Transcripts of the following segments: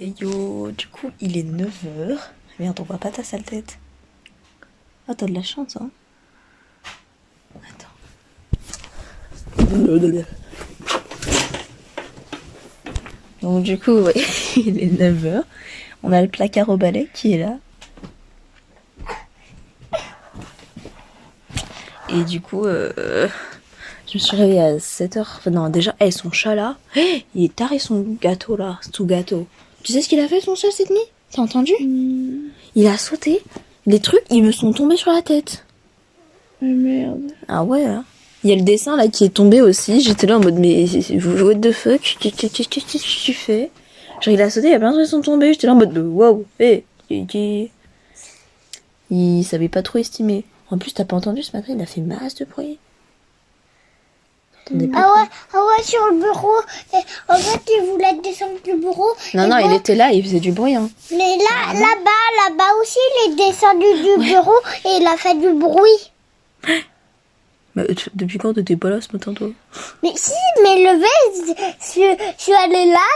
Et yo, du coup, il est 9 h. Merde, on voit pas ta sale tête. Ah, t'as de la chance, hein. Attends. Donc, du coup, ouais, il est 9 h. On a le placard au balai qui est là. Et du coup, je me suis réveillée à 7 h. Enfin, non, déjà, son chat là, il est taré son gâteau là, tout gâteau. Tu sais ce qu'il a fait son chat cette nuit? T'as entendu? Il a sauté. Les trucs, ils me sont tombés sur la tête. Ah merde. Ah ouais, hein. Il y a le dessin là qui est tombé aussi. J'étais là en mode, mais what the fuck? Qu'est-ce que tu fais? Genre, il a sauté, il y a plein de trucs qui sont tombés. J'étais là en mode, waouh, hé, il savait pas trop estimer. En plus, t'as pas entendu ce matin, il a fait masse de bruit. T'entendais pas? Ah ouais, sur le bureau. En fait, il voulait descendre du bureau. Non, non, il était là, il faisait du bruit, hein. Mais là-bas aussi, il est descendu du bureau et il a fait du bruit. Mais depuis quand t'étais pas là ce matin, toi? Mais si, mais levé, je suis allée là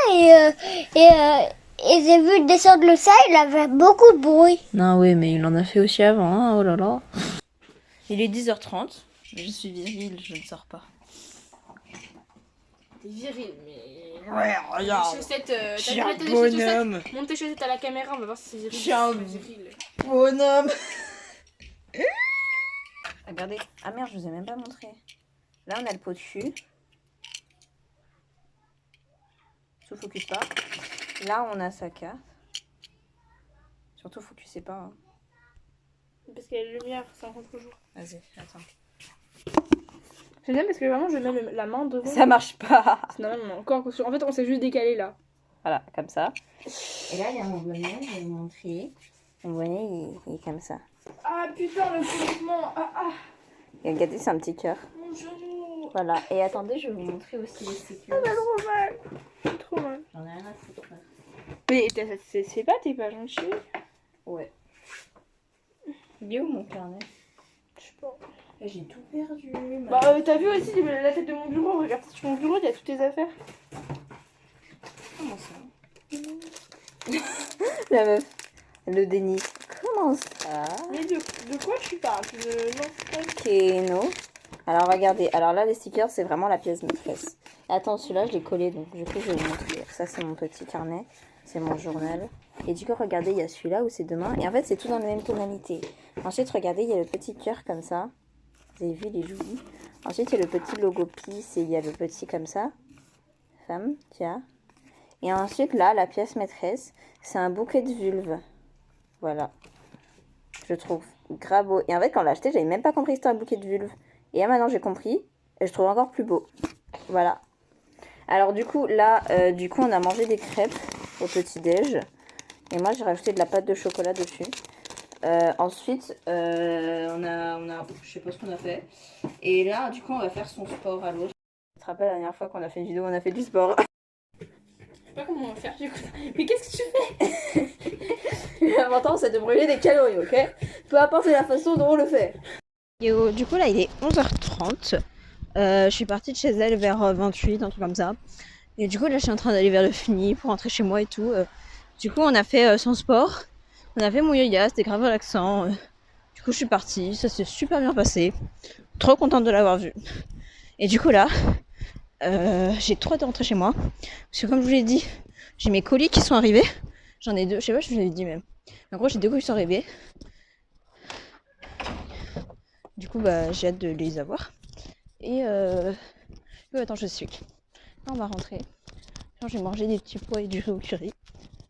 et j'ai vu descendre le ça, il avait beaucoup de bruit. Non, oui, mais il en a fait aussi avant, hein, oh là là. Il est 10 h 30. Je suis viril, je ne sors pas. T'es viril, mais. Ouais, regarde. Les chaussettes, Je suis un bonhomme. Monte tes chaussettes à la caméra, on va voir si c'est viril. Je suis un viril. bonhomme. Regardez. Ah merde, je vous ai même pas montré. Là, on a le pot de cul. Sous focus pas. Là, on a sa carte. Surtout, focusez pas. Hein. Parce qu'il y a la lumière, c'est un contre-jour. Vas-y, attends. C'est bien parce que vraiment, je mets la main devant. Ça marche pas. Non, encore. En fait, on s'est juste décalé là. Voilà, comme ça. Et là, il y a mon bonnet, je vais vous montrer. Mon bonnet, il est comme ça. Ah putain, le mouvement. Ah. Et regardez, c'est un petit cœur. Mon genou. Voilà. Et attendez, je vais vous montrer aussi les stickers. Ça fait trop mal. Trop mal. J'en ai rien à foutre. Mais c'est pas, t'es pas gentil. Ouais. Il est où mon carnet? Je sais pas. J'ai tout perdu. Bah, t'as vu aussi la tête de mon bureau? Regarde sur mon bureau, il y a toutes tes affaires. Comment ça? La meuf, le déni. Comment ça? Mais de quoi tu parles? Keno. Alors regardez, alors là les stickers c'est vraiment la pièce maîtresse. Attends, celui-là je l'ai collé donc du coup je vais vous montrer. Ça c'est mon petit carnet, c'est mon journal. Et du coup regardez, il y a celui-là où c'est demain. Et en fait c'est tout dans la même tonalité. Ensuite regardez, il y a le petit cœur comme ça. Vous avez vu, il est joli. Ensuite il y a le petit logo Peace et il y a le petit comme ça. Femme, tiens. Et ensuite là, la pièce maîtresse, c'est un bouquet de vulve. Voilà. Je trouve grave beau. Et en fait quand on l'a acheté, j'avais même pas compris que c'était un bouquet de vulve. Et là maintenant j'ai compris. Et je trouve encore plus beau. Voilà. Alors du coup là, on a mangé des crêpes au petit-déj. Et moi j'ai rajouté de la pâte de chocolat dessus. Ensuite, on a, je sais pas ce qu'on a fait. Et là, du coup, on va faire son sport à l'autre. Tu te rappelles la dernière fois qu'on a fait une vidéo, on a fait du sport. Je sais pas comment on va faire du coup. Mais qu'est-ce que tu fais? L'important, c'est de brûler des calories, ok? Peu importe la façon dont on le fait. Yo, du coup, là, il est 11 h 30. Je suis partie de chez elle vers 28, un truc comme ça. Et du coup, là, je suis en train d'aller vers le fini pour rentrer chez moi et tout. Du coup, on a fait son sport. On a fait mon yoga, c'était grave relaxant. Du coup, je suis partie, ça s'est super bien passé. Trop contente de l'avoir vu. Et du coup, là, j'ai trop hâte de rentrer chez moi. Parce que comme je vous l'ai dit, j'ai mes colis qui sont arrivés. J'en ai 2, je sais pas si je vous l'avais dit même. En gros, j'ai 2 colis qui sont arrivés. Du coup, bah, j'ai hâte de les avoir. Et attends, je suis. Là, on va rentrer. Genre, j'ai mangé des petits pois et du riz au curry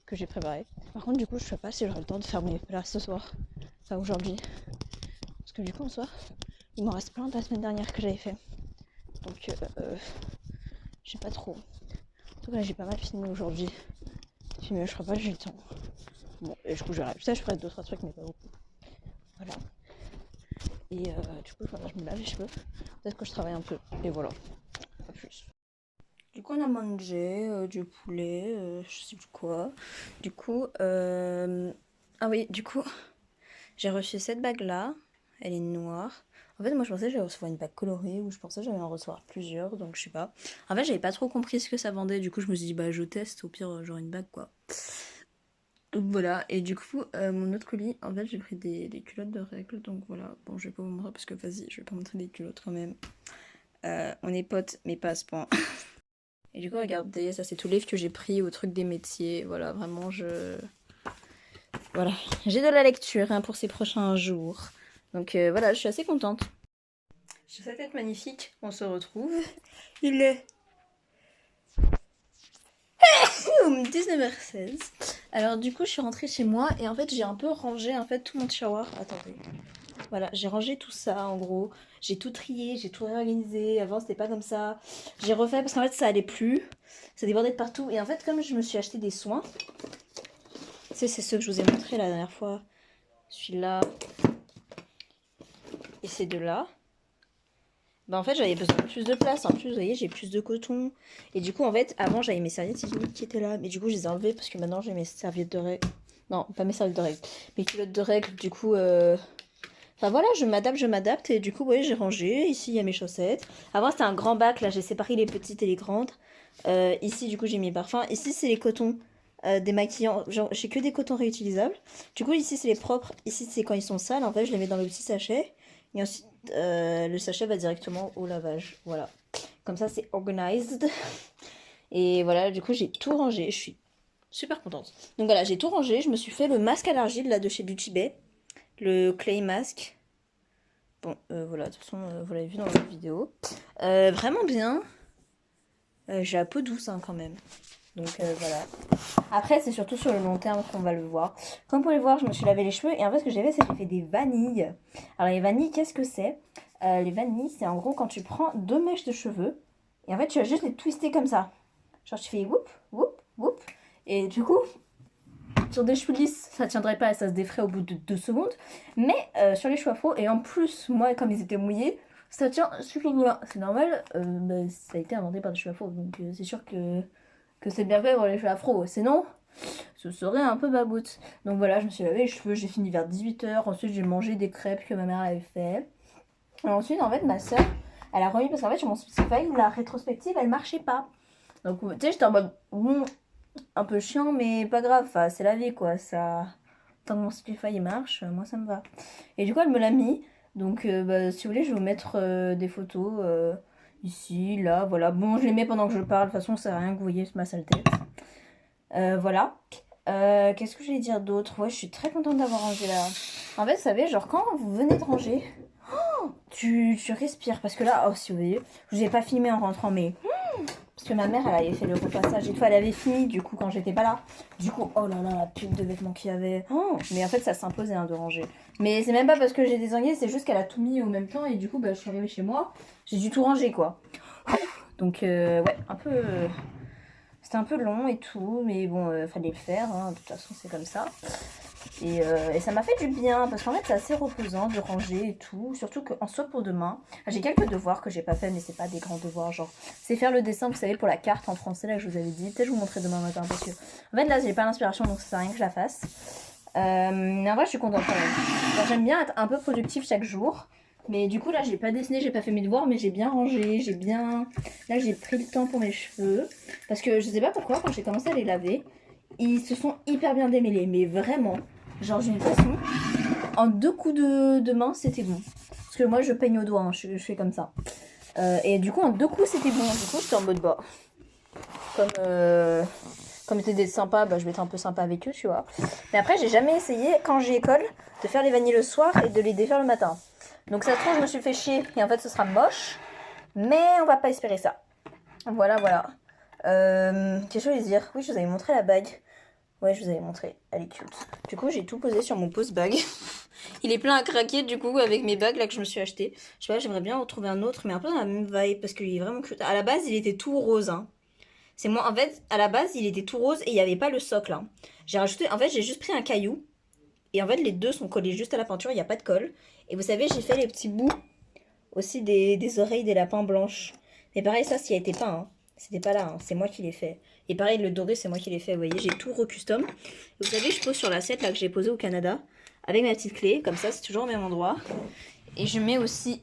que j'ai préparé. Par contre, du coup, je sais pas si j'aurai le temps de faire mes plats ce soir. Enfin, aujourd'hui. Parce que du coup, en soir, il m'en reste plein de la semaine dernière que j'avais fait. Donc, je sais pas trop. En tout cas, j'ai pas mal filmé aujourd'hui. Filmé, je crois pas que j'ai le temps. Bon, et du coup, je verrai. Ça, je ferai 2-3 trucs, mais pas beaucoup. Voilà. Et du coup, voilà, je me lave les cheveux. Peut-être que je travaille un peu. Et voilà. Pas plus. Du coup, on a mangé du poulet, je sais plus quoi. Du coup, ah oui, du coup, j'ai reçu cette bague-là. Elle est noire. En fait, moi, je pensais que j'allais recevoir une bague colorée ou je pensais que j'allais en recevoir plusieurs, donc je sais pas. En fait, j'avais pas trop compris ce que ça vendait. Du coup, je me suis dit, bah, je teste. Au pire, genre une bague, quoi. Donc voilà, et du coup, mon autre colis, en fait, j'ai pris des culottes de règles, donc voilà. Bon, je vais pas vous montrer parce que vas-y, je vais pas montrer des culottes quand même. On est potes, mais pas à ce point. Et du coup, regardez, ça c'est tout le livre que j'ai pris au truc des métiers. Voilà, vraiment, Voilà, j'ai de la lecture hein, pour ces prochains jours. Donc voilà, je suis assez contente. Sur cette tête magnifique, on se retrouve. Il est 19h16. Alors du coup, je suis rentrée chez moi et en fait, j'ai un peu rangé en fait tout mon tiroir. Attendez. Voilà, j'ai rangé tout ça en gros. J'ai tout trié, j'ai tout réorganisé. Avant, c'était pas comme ça. J'ai refait parce qu'en fait, ça allait plus. Ça débordait de partout. Et en fait, comme je me suis acheté des soins, tu sais, c'est ceux que je vous ai montré la dernière fois. Celui-là et ces deux-là. Bah en fait, j'avais besoin de plus de place. En plus, vous voyez, j'ai plus de coton. Et du coup, en fait, avant, j'avais mes serviettes hygiéniques qui étaient là. Mais du coup, je les ai enlevées parce que maintenant, j'ai mes serviettes de règles. Non, pas mes serviettes de règles. Mes culottes de règles, du coup... Enfin voilà, je m'adapte. Et du coup, oui, j'ai rangé. Ici, il y a mes chaussettes. Avant, c'était un grand bac. Là, j'ai séparé les petites et les grandes. Ici, du coup, j'ai mis parfums. Ici, c'est les cotons démaquillants. Genre, j'ai que des cotons réutilisables. Du coup, ici, c'est les propres. Ici, c'est quand ils sont sales. En fait, je les mets dans le petit sachet. Et ensuite, le sachet va directement au lavage. Voilà. Comme ça, c'est organized. Et voilà, du coup, j'ai tout rangé. Je suis super contente. Donc voilà, j'ai tout rangé. Je me suis fait le masque à l'argile là de chez Beauty Bay. Le clay mask. Bon, voilà, de toute façon, vous l'avez vu dans la vidéo. Vraiment bien. J'ai la peau douce hein, quand même. Donc voilà. Après, c'est surtout sur le long terme qu'on va le voir. Comme vous pouvez le voir, je me suis lavé les cheveux. Et en fait, ce que j'ai fait, c'est que j'ai fait des vanilles. Alors, les vanilles, qu'est-ce que c'est? Les vanilles, c'est en gros quand tu prends 2 mèches de cheveux. Et en fait, tu vas juste les twister comme ça. Genre, tu fais whoop, whoop, whoop. Et du coup, sur des cheveux lisses, ça tiendrait pas et ça se défrait au bout de 2 secondes. Mais sur les cheveux afro, et en plus, moi, comme ils étaient mouillés, ça tient super bien. C'est normal, bah, ça a été inventé par des cheveux afro. Donc, c'est sûr que c'est bien fait pour les cheveux afro. Sinon, ce serait un peu baboute. Donc voilà, je me suis lavé les cheveux, j'ai fini vers 18h. Ensuite, j'ai mangé des crêpes que ma mère avait fait. Et ensuite, en fait, ma soeur, elle a remis parce qu'en fait, sur mon Spotify, la rétrospective, elle marchait pas. Donc, tu sais, j'étais en mode, bon, un peu chiant, mais pas grave, enfin, c'est la vie, quoi. Ça... Tant que mon Spotify il marche, moi, ça me va. Et du coup, elle me l'a mis. Donc, bah, si vous voulez, je vais vous mettre des photos ici, là, voilà. Bon, je les mets pendant que je parle. De toute façon, ça sert à rien que vous voyez ma sale tête. Voilà. Qu'est-ce que je vais dire d'autre? Ouais, je suis très contente d'avoir rangé là. En fait, vous savez, genre, quand vous venez de ranger, tu respires. Parce que là, oh, si vous voyez, je vous ai pas filmé en rentrant, mais... Parce que ma mère, elle avait fait le repassage et tout, elle avait fini du coup quand j'étais pas là. Du coup, oh là là, la pile de vêtements qu'il y avait. Oh, mais en fait, ça s'imposait hein, de ranger. Mais c'est même pas parce que j'ai désangué, c'est juste qu'elle a tout mis au même temps et du coup, bah, je suis arrivée chez moi, j'ai dû tout ranger quoi. Donc, ouais, un peu. C'était un peu long et tout, mais bon, fallait le faire, hein, de toute façon, c'est comme ça. Et ça m'a fait du bien parce qu'en fait c'est assez reposant de ranger et tout, surtout qu'en soit pour demain j'ai quelques devoirs que j'ai pas fait mais c'est pas des grands devoirs, genre c'est faire le dessin vous savez pour la carte en français là que je vous avais dit, peut-être je vous montrerai demain matin parce que en fait là j'ai pas l'inspiration donc ça sert à rien que je la fasse, mais en vrai je suis contente quand même. J'aime bien être un peu productive chaque jour, mais du coup là j'ai pas dessiné, j'ai pas fait mes devoirs mais j'ai bien rangé, là j'ai pris le temps pour mes cheveux parce que je sais pas pourquoi quand j'ai commencé à les laver ils se sont hyper bien démêlés mais vraiment. Genre j'ai une façon, en 2 coups de main c'était bon. Parce que moi je peigne au doigt, hein, je fais comme ça. Et du coup en 2 coups c'était bon, du coup j'étais en mode bas. Comme c'était sympa, bah, je vais être un peu sympa avec eux, tu vois. Mais après j'ai jamais essayé quand j'ai école de faire les vanilles le soir et de les défaire le matin. Donc ça se trouve je me suis fait chier et en fait ce sera moche. Mais on va pas espérer ça. Voilà, voilà. Qu'est-ce que je voulais dire? Oui je vous avais montré la bague. Ouais, je vous avais montré, elle est cute. Du coup, j'ai tout posé sur mon pose bag. Il est plein à craquer, du coup, avec mes bagues là que je me suis acheté. Je sais pas, j'aimerais bien en retrouver un autre, mais un peu dans la même vibe parce qu'il est vraiment cute. À la base, il était tout rose. Hein. C'est moi, en fait, à la base, il était tout rose et il n'y avait pas le socle. Hein. J'ai rajouté, en fait, j'ai juste pris un caillou. Et en fait, les deux sont collés juste à la peinture, il n'y a pas de colle. Et vous savez, j'ai fait les petits bouts aussi des oreilles des lapins blanches. Mais pareil, ça, s'il a été peint. Hein. C'était pas là, hein. C'est moi qui l'ai fait. Et pareil, le doré, c'est moi qui l'ai fait. Vous voyez, j'ai tout recustom. Vous savez, je pose sur l'assiette là que j'ai posée au Canada avec ma petite clé. Comme ça, c'est toujours au même endroit. Et je mets aussi...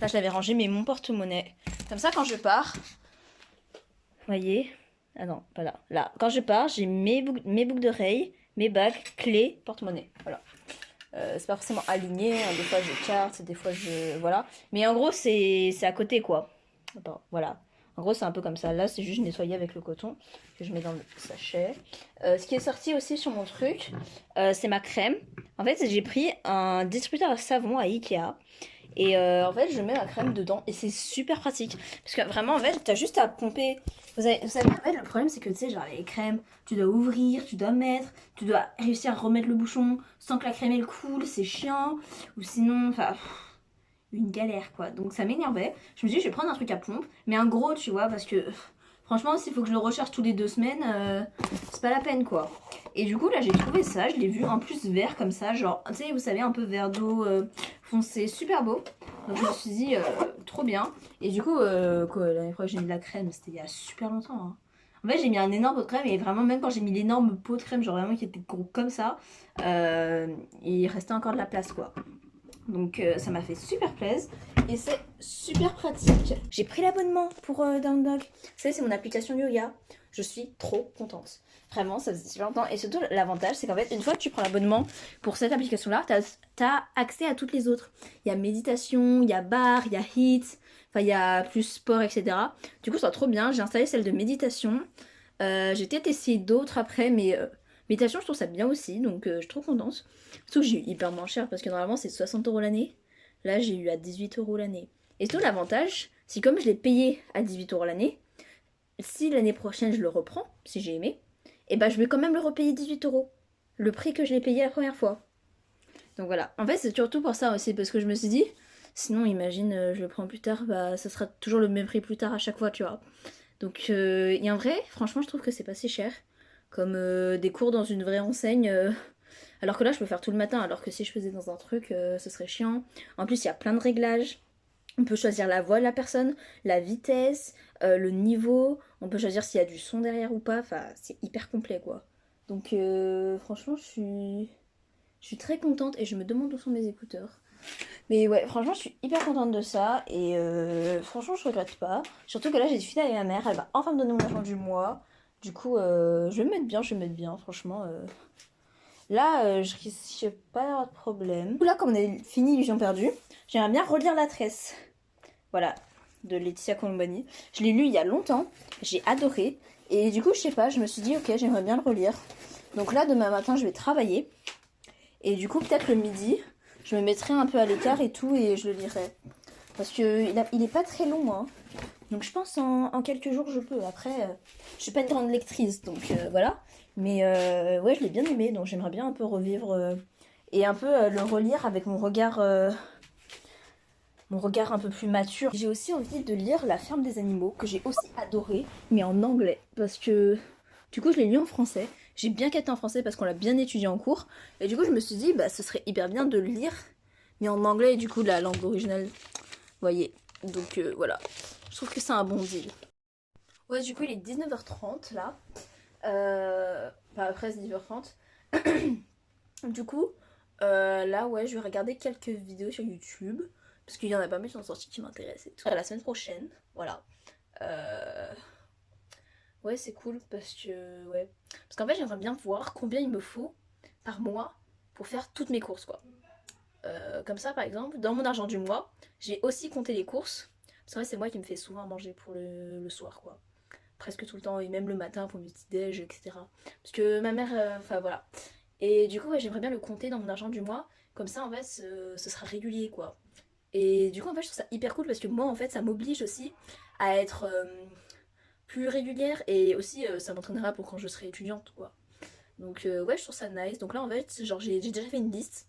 Là, je l'avais rangé, mais mon porte-monnaie. Comme ça, quand je pars... Vous voyez, Ah non, pas là. Là, quand je pars, j'ai mes boucles d'oreilles, mes bagues, clés, porte-monnaie. Voilà. C'est pas forcément aligné, hein. Des fois je carte, des fois je... Voilà. Mais en gros, c'est à côté, quoi. Attends, voilà. En gros, c'est un peu comme ça. Là, c'est juste nettoyer avec le coton que je mets dans le sachet. Ce qui est sorti aussi sur mon truc, c'est ma crème. En fait, j'ai pris un distributeur à savon à Ikea. Et en fait, je mets ma crème dedans et c'est super pratique. Parce que vraiment, en fait, t'as juste à pomper. Vous savez, en fait, le problème, c'est que tu sais, genre les crèmes, tu dois ouvrir, tu dois mettre, tu dois réussir à remettre le bouchon sans que la crème elle coule, c'est chiant. Ou sinon, enfin, une galère quoi. Donc ça m'énervait. Je me suis dit, je vais prendre un truc à pompe, mais un gros, tu vois, parce que franchement, s'il faut que je le recharge tous les 2 semaines, c'est pas la peine quoi. Et du coup, là, j'ai trouvé ça, je l'ai vu en plus vert comme ça, genre, tu sais, vous savez, un peu vert d'eau foncé, super beau. Donc je me suis dit, trop bien. Et du coup, l'année fois que j'ai mis de la crème, c'était il y a super longtemps. Hein. En fait, j'ai mis un énorme pot de crème et vraiment, même quand j'ai mis l'énorme pot de crème, genre vraiment qui était gros comme ça, il restait encore de la place quoi. Donc ça m'a fait super plaisir et c'est super pratique. J'ai pris l'abonnement pour Down Dog. Vous savez, c'est mon application yoga. Je suis trop contente. Vraiment, ça faisait super longtemps. Et surtout, l'avantage, c'est qu'en fait, une fois que tu prends l'abonnement pour cette application-là, t'as accès à toutes les autres. Il y a méditation, il y a bar, il y a hit, enfin, il y a plus sport, etc. Du coup, ça va trop bien. J'ai installé celle de méditation. J'ai peut-être essayé d'autres après, mais méditation, je trouve ça bien aussi. Donc, je suis trop contente. Surtout que j'ai eu hyper moins cher parce que normalement c'est 60 € l'année. Là j'ai eu à 18 € l'année. Et surtout l'avantage, c'est comme je l'ai payé à 18 € l'année, si l'année prochaine je le reprends, si j'ai aimé, et ben je vais quand même le repayer 18 €. Le prix que je l'ai payé la première fois. Donc voilà. En fait c'est surtout pour ça aussi parce que je me suis dit, sinon imagine je le prends plus tard, bah ça sera toujours le même prix plus tard à chaque fois, tu vois. Donc et en vrai, franchement je trouve que c'est pas si cher. Comme des cours dans une vraie enseigne. Alors que là, je peux faire tout le matin, alors que si je faisais dans un truc, ce serait chiant. En plus, il y a plein de réglages. On peut choisir la voix de la personne, la vitesse, le niveau. On peut choisir s'il y a du son derrière ou pas. Enfin, c'est hyper complet, quoi. Donc, franchement, je suis très contente et je me demande où sont mes écouteurs. Mais ouais, franchement, je suis hyper contente de ça et franchement, je regrette pas. Surtout que là, j'ai fini avec ma mère, elle va enfin me donner mon argent du mois. Du coup, je vais me mettre bien, franchement. Là, je risque pas d'avoir de problème. Là, comme on a fini Illusion perdue, j'aimerais bien relire La Tresse. Voilà, de Laetitia Colombani. Je l'ai lu il y a longtemps, j'ai adoré. Et du coup, je sais pas, je me suis dit, ok, j'aimerais bien le relire. Donc là, demain matin, je vais travailler. Et du coup, peut-être le midi, je me mettrai un peu à l'écart et tout, et je le lirai. Parce que il est pas très long, hein. Donc je pense en quelques jours, je peux. Après, je suis pas une grande lectrice, donc voilà. Mais ouais, je l'ai bien aimé, donc j'aimerais bien un peu revivre et un peu le relire avec mon regard un peu plus mature. J'ai aussi envie de lire La ferme des animaux, que j'ai aussi adoré, mais en anglais. Parce que du coup, je l'ai lu en français. J'ai bien capté en français parce qu'on l'a bien étudié en cours. Et du coup, je me suis dit, bah, ce serait hyper bien de le lire, mais en anglais, et du coup, la langue originale. Vous voyez. Donc voilà. Je trouve que c'est un bon deal. Ouais, du coup, il est 19h30 là. Enfin, presque 19h30. Du coup, là, ouais, je vais regarder quelques vidéos sur YouTube. Parce qu'il y en a pas mal qui sont sortis qui m'intéressent et tout. La semaine prochaine, voilà. Euh, Ouais, c'est cool parce que, ouais. Parce qu'en fait, j'aimerais bien voir combien il me faut par mois pour faire toutes mes courses, quoi. Comme ça, par exemple, dans mon argent du mois, j'ai aussi compté les courses. Parce qu'en fait, c'est moi qui me fais souvent manger pour le soir, quoi. Presque tout le temps, et même le matin pour mes petits déj, etc. Parce que ma mère, enfin voilà. Et du coup, ouais, j'aimerais bien le compter dans mon argent du mois. Comme ça, en fait, ce sera régulier, quoi. Et du coup, en fait, je trouve ça hyper cool parce que moi, en fait, ça m'oblige aussi à être plus régulière et aussi ça m'entraînera pour quand je serai étudiante, quoi. Donc, ouais, je trouve ça nice. Donc là, en fait, genre, j'ai déjà fait une liste.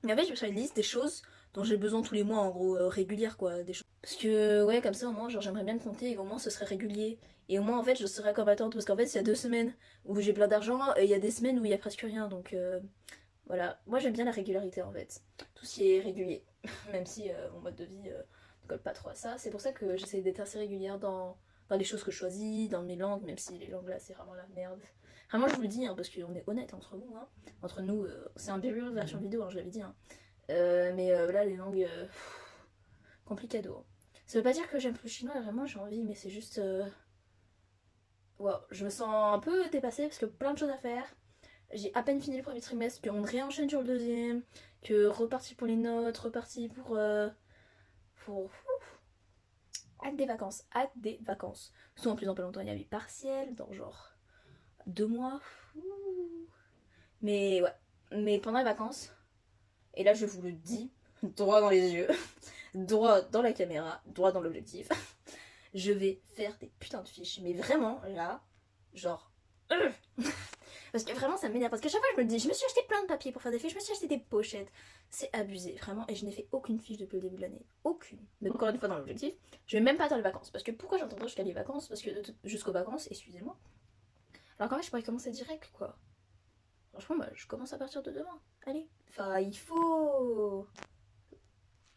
Et en fait, je me suis fait une liste des choses dont j'ai besoin tous les mois, en gros, régulières, quoi. Des choses. Parce que, ouais, comme ça, au moins, genre, j'aimerais bien le compter et au moins, ce serait régulier. Et au moins, en fait, je serais combattante. Parce qu'en fait, il y a 2 semaines où j'ai plein d'argent et il y a des semaines où il y a presque rien. Donc, voilà. Moi, j'aime bien la régularité, en fait. Tout ce qui est régulier. Même si mon mode de vie ne colle pas trop à ça. C'est pour ça que j'essaie d'être assez régulière dans les choses que je choisis, dans mes langues, même si les langues là, c'est vraiment la merde. Vraiment, je vous le dis, hein, parce qu'on est honnête entre nous. Hein. Entre nous, c'est un Beer version vidéo, hein, je l'avais dit. Hein. Mais là, les langues, complicado. Ça veut pas dire que j'aime plus le chinois, vraiment, j'ai envie, mais c'est juste. wow, je me sens un peu dépassée parce que plein de choses à faire. J'ai à peine fini le premier trimestre, qu'on réenchaîne sur le deuxième, que reparti pour les notes, reparti pour hâte des vacances, hâte des vacances. Soit en plus dans pas longtemps il y a mes partiels, dans genre 2 mois. Ouh. Mais ouais, mais pendant les vacances, et là je vous le dis, droit dans les yeux, droit dans la caméra, droit dans l'objectif, je vais faire des putains de fiches. Mais vraiment, là, genre... Parce que vraiment ça m'énerve. Parce qu'à chaque fois je me dis, je me suis acheté plein de papiers pour faire des fiches, je me suis acheté des pochettes. C'est abusé, vraiment. Et je n'ai fait aucune fiche depuis le début de l'année. Aucune. Mais encore une fois dans l'objectif, je vais même pas attendre les vacances. Parce que pourquoi j'attendrai jusqu'à les vacances? Parce que jusqu'aux vacances, excusez-moi. Alors qu'en fait je pourrais commencer direct quoi. Franchement, bah, je commence à partir de demain. Allez. Enfin, il faut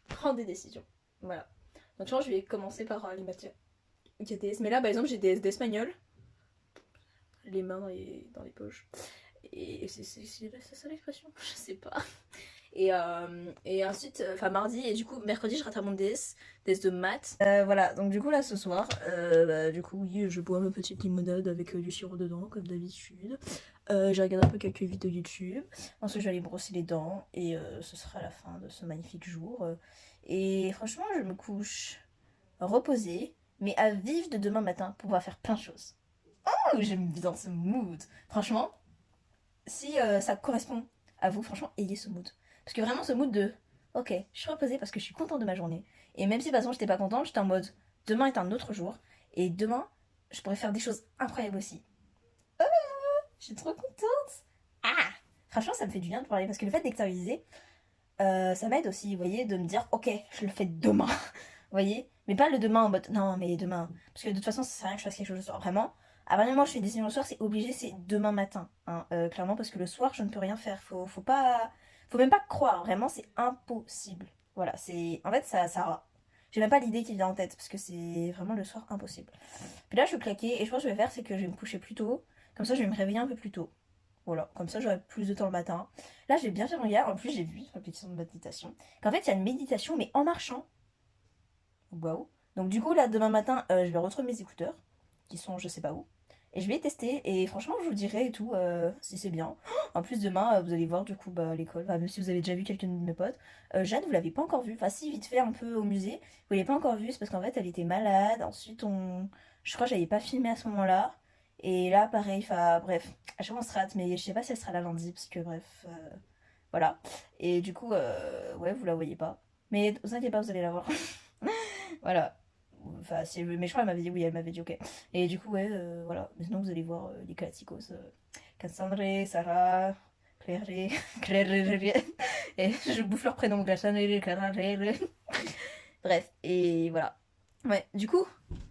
prendre des décisions. Voilà. Donc je pense que je vais commencer par les matières ITS. Mais là par exemple j'ai des d'espagnol. Les mains dans les poches. Et c'est ça l'expression? Je sais pas. Et ensuite, enfin mardi, et du coup, mercredi, je rattrape mon DS de maths. Voilà, donc du coup, là, ce soir, du coup, oui, je bois ma petite limonade avec du sirop dedans, comme d'habitude. J'ai regardé un peu quelques vidéos YouTube. Ensuite, je vais aller brosser les dents, et ce sera la fin de ce magnifique jour. Et franchement, je me couche reposée, mais à vivre de demain matin pour pouvoir faire plein de choses. Oh, j'aime bien ce mood. Franchement, si ça correspond à vous, franchement, ayez ce mood. Parce que vraiment, ce mood de ok, je suis reposée parce que je suis contente de ma journée. Et même si, par exemple, j'étais pas contente, j'étais en mode demain est un autre jour. Et demain, je pourrais faire des choses incroyables aussi. Oh, je suis trop contente. Ah, franchement, ça me fait du bien de parler parce que le fait d'extérioriser, ça m'aide aussi, vous voyez, de me dire ok, je le fais demain. Vous voyez, mais pas le demain en mode non, mais demain. Parce que de toute façon, ça sert à rien que je fasse quelque chose le soir. Vraiment, à partir du moment où je fais des décisions le soir, c'est obligé, c'est demain matin. Hein, clairement, parce que le soir, je ne peux rien faire. Faut pas. Faut même pas croire. Vraiment, c'est impossible. Voilà, c'est. En fait, ça. J'ai même pas l'idée qui vient en tête. Parce que c'est vraiment le soir impossible. Puis là, je suis claquée. Et je pense que je vais faire, c'est que je vais me coucher plus tôt. Comme ça, je vais me réveiller un peu plus tôt. Voilà, comme ça j'aurai plus de temps le matin. Là, j'ai bien fait mon gars. En plus, j'ai vu sur l'application de méditation qu'en fait, il y a une méditation, mais en marchant. Waouh. Donc du coup là demain matin je vais retrouver mes écouteurs qui sont je sais pas où et je vais tester et franchement je vous dirai et tout si c'est bien. En plus demain vous allez voir du coup bah, à l'école, enfin, même si vous avez déjà vu quelqu'un de mes potes, Jeanne vous l'avez pas encore vue, enfin si vite fait un peu au musée, vous l'avez pas encore vue, c'est parce qu'en fait elle était malade, ensuite je crois que j'avais pas filmé à ce moment-là et là pareil, enfin bref, à chaque fois on se rate mais je sais pas si elle sera là lundi parce que bref voilà et du coup ouais vous la voyez pas mais vous inquiétez pas vous allez la voir. Voilà. Enfin, mais je crois qu'elle m'avait dit oui, elle m'avait dit ok. Et du coup, ouais, voilà. Mais sinon, vous allez voir les classicos. Cassandre, Sarah, Claire, Claire, et je bouffe leur prénom. Cassandre, Clara, bref, et voilà. Ouais, du coup,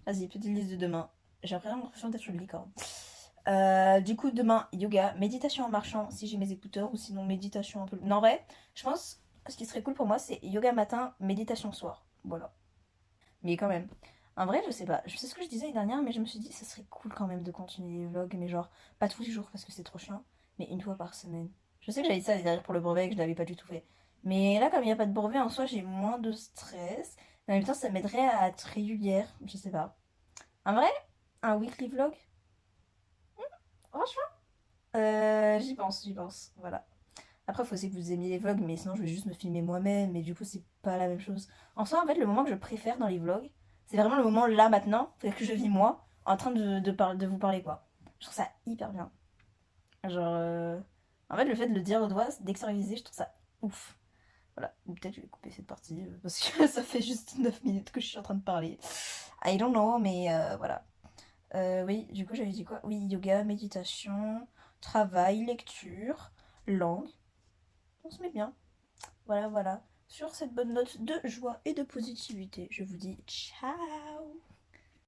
vas-y, petite liste de demain. J'ai l'impression d'être une licorne. Du coup, demain, yoga, méditation en marchant, si j'ai mes écouteurs, ou sinon méditation un peu. Non, en vrai, je pense, ce qui serait cool pour moi, c'est yoga matin, méditation soir. Voilà. Mais quand même. En vrai, je sais pas. Je sais ce que je disais l'année dernière, mais je me suis dit, ça serait cool quand même de continuer les vlogs, mais genre, pas tous les jours parce que c'est trop chiant, mais une fois par semaine. Je sais que j'avais dit ça l'année dernière pour le brevet et que je l'avais pas du tout fait. Mais là, comme il n'y a pas de brevet, en soi, j'ai moins de stress. En même temps, ça m'aiderait à être régulière. Je sais pas. En vrai, un weekly vlog, franchement, j'y pense, j'y pense. Voilà. Après, il faut aussi que vous aimiez les vlogs, mais sinon, je vais juste me filmer moi-même, et du coup, c'est pas la même chose. En soi, en fait, le moment que je préfère dans les vlogs, c'est vraiment le moment là, maintenant, c'est que je vis moi, en train de vous parler, quoi. Je trouve ça hyper bien. Genre, en fait, le fait de le dire aux doigts, d'extérioriser, je trouve ça ouf. Voilà, ou peut-être je vais couper cette partie, parce que ça fait juste 9 minutes que je suis en train de parler. I don't know, mais voilà. Oui, du coup, j'avais dit quoi? Oui, yoga, méditation, travail, lecture, langue. On se met bien. Voilà, voilà. Sur cette bonne note de joie et de positivité, je vous dis ciao!